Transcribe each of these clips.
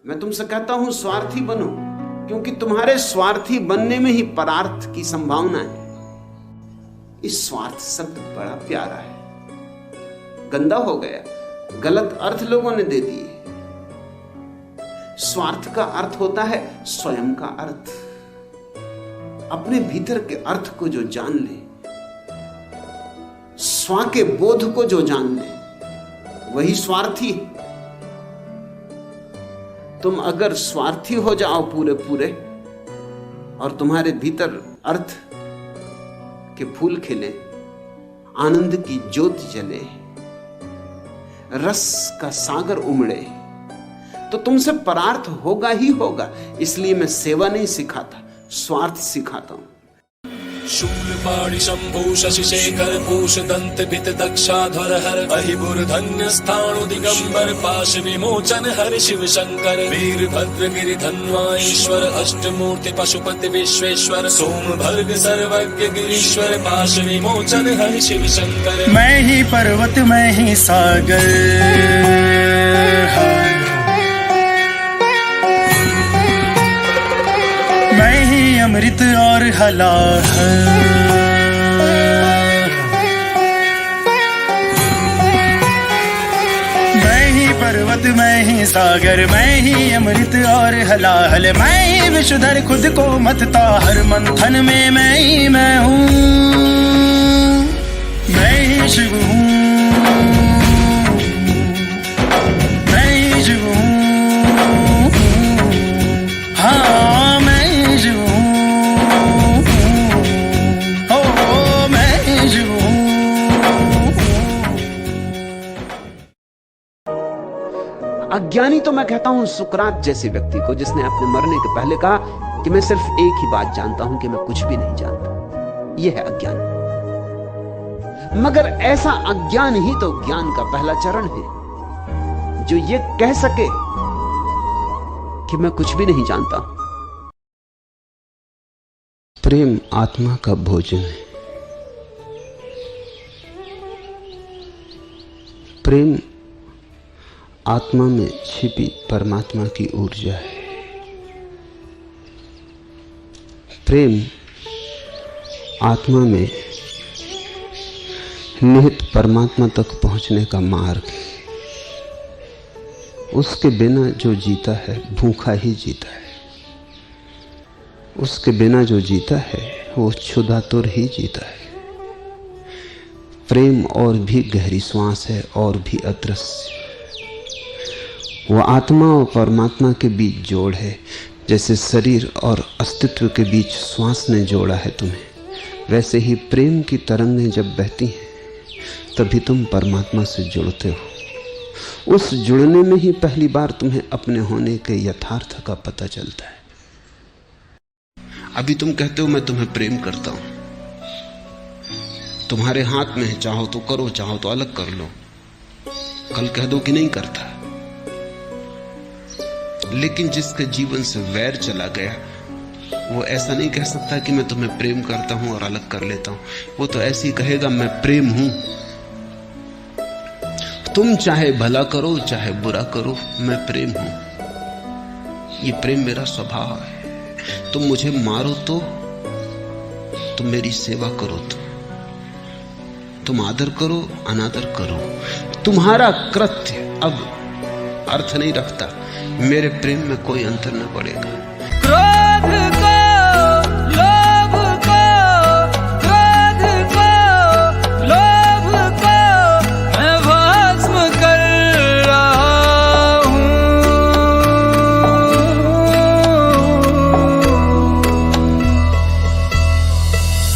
मैं तुमसे कहता हूं स्वार्थी बनो, क्योंकि तुम्हारे स्वार्थी बनने में ही परार्थ की संभावना है। इस स्वार्थ शब्द बड़ा प्यारा है, गंदा हो गया, गलत अर्थ लोगों ने दे दिए। स्वार्थ का अर्थ होता है स्वयं का अर्थ। अपने भीतर के अर्थ को जो जान ले, स्व के बोध को जो जान ले, वही स्वार्थी है। तुम अगर स्वार्थी हो जाओ पूरे पूरे और तुम्हारे भीतर अर्थ के फूल खिले, आनंद की ज्योति जले, रस का सागर उमड़े, तो तुमसे परार्थ होगा ही होगा। इसलिए मैं सेवा नहीं सिखाता, स्वार्थ सिखाता हूं। शूलपाणि शंभु शशिशेखर पूष दंत भित दक्षाध्वर हर अहिबुर धन्य स्थाणु दिगंबर पाश विमोचन हर शिव शंकर वीरभद्र गिरिधन्वाईश्वर अष्टमूर्ति पशुपति विश्वेश्वर सोम भर्ग सर्वज्ञ गिरीश्वर पाश विमोचन हर शिव शंकर। मैं ही पर्वत मैं ही सागर, मैं ही अमृत और हलाहल, मैं ही पर्वत मैं ही सागर, मैं ही अमृत और हलाहल, मैं ही विषधर खुद को मथता हर मंथन में मैं ही मैं हूँ, मैं ही शिव हूँ, मैं ही शिव हूँ, हाँ अज्ञानी तो मैं कहता हूं सुकरात जैसे व्यक्ति को, जिसने अपने मरने के पहले कहा कि मैं सिर्फ एक ही बात जानता हूं कि मैं कुछ भी नहीं जानता। यह है अज्ञान। मगर ऐसा अज्ञान ही तो ज्ञान का पहला चरण है, जो ये कह सके कि मैं कुछ भी नहीं जानता। प्रेम आत्मा का भोजन है। प्रेम आत्मा में छिपी परमात्मा की ऊर्जा है। प्रेम आत्मा में निहित परमात्मा तक पहुंचने का मार्ग है। उसके बिना जो जीता है भूखा ही जीता है। उसके बिना जो जीता है वो क्षुधातुर ही जीता है। प्रेम और भी गहरी श्वास है और भी अदृश्य। वो आत्मा और परमात्मा के बीच जोड़ है। जैसे शरीर और अस्तित्व के बीच श्वास ने जोड़ा है तुम्हें, वैसे ही प्रेम की तरंगें जब बहती हैं तभी तुम परमात्मा से जुड़ते हो। उस जुड़ने में ही पहली बार तुम्हें अपने होने के यथार्थ का पता चलता है। अभी तुम कहते हो मैं तुम्हें प्रेम करता हूं, तुम्हारे हाथ में है, चाहो तो करो, चाहो तो अलग कर लो। कल कह दो कि नहीं करता। लेकिन जिसके जीवन से वैर चला गया वो ऐसा नहीं कह सकता कि मैं तुम्हें प्रेम करता हूं और अलग कर लेता हूं। वो तो ऐसे ही कहेगा मैं प्रेम हूं। तुम चाहे भला करो चाहे बुरा करो, मैं प्रेम हूं। ये प्रेम मेरा स्वभाव है। तुम मुझे मारो तो, तुम मेरी सेवा करो तो, तुम आदर करो अनादर करो, तुम्हारा कृत्य अब अर्थ नहीं रखता। मेरे प्रेम में कोई अंतर न पड़ेगा। क्रोध को, लोभ को, क्रोध को, लोभ को मैं भस्म कर रहा हूँ।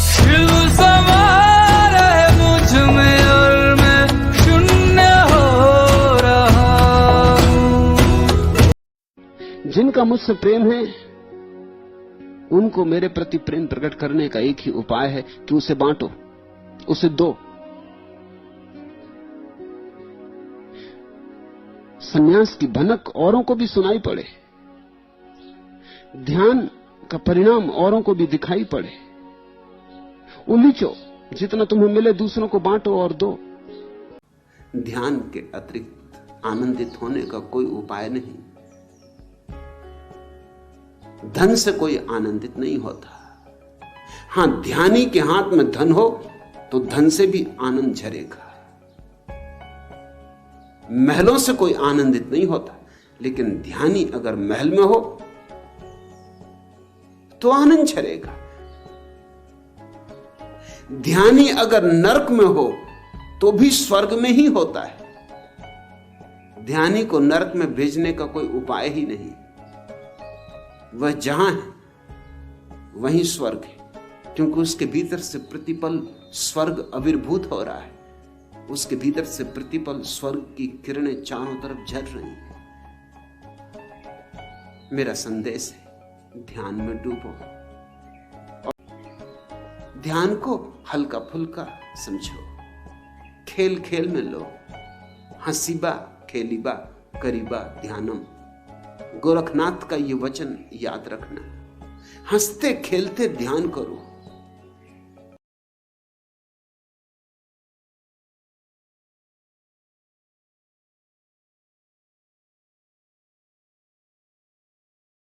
शिव समा रहे मुझ में और मैं शून्य हो रहा हूँ। जिनका मुझसे प्रेम है उनको मेरे प्रति प्रेम प्रकट करने का एक ही उपाय है कि उसे बांटो, उसे दो। सन्यास की भनक औरों को भी सुनाई पड़े, ध्यान का परिणाम औरों को भी दिखाई पड़े। उलीचो, जितना तुम्हें मिले दूसरों को बांटो और दो। ध्यान के अतिरिक्त आनंदित होने का कोई उपाय नहीं। धन से कोई आनंदित नहीं होता। हां, ध्यानी के हाथ में धन हो तो धन से भी आनंद झरेगा। महलों से कोई आनंदित नहीं होता, लेकिन ध्यानी अगर महल में हो तो आनंद झरेगा। ध्यानी अगर नरक में हो तो भी स्वर्ग में ही होता है। ध्यानी को नरक में भेजने का कोई उपाय ही नहीं। वह जहां है वहीं स्वर्ग है, क्योंकि उसके भीतर से प्रतिपल स्वर्ग आविर्भूत हो रहा है। उसके भीतर से प्रतिपल स्वर्ग की किरणें चारों तरफ झर रही हैं। मेरा संदेश है, ध्यान में डूबो और ध्यान को हल्का फुल्का समझो, खेल खेल में लो। हंसीबा खेलीबा करीबा ध्यानम, गोरखनाथ का ये वचन याद रखना। हंसते खेलते ध्यान करो।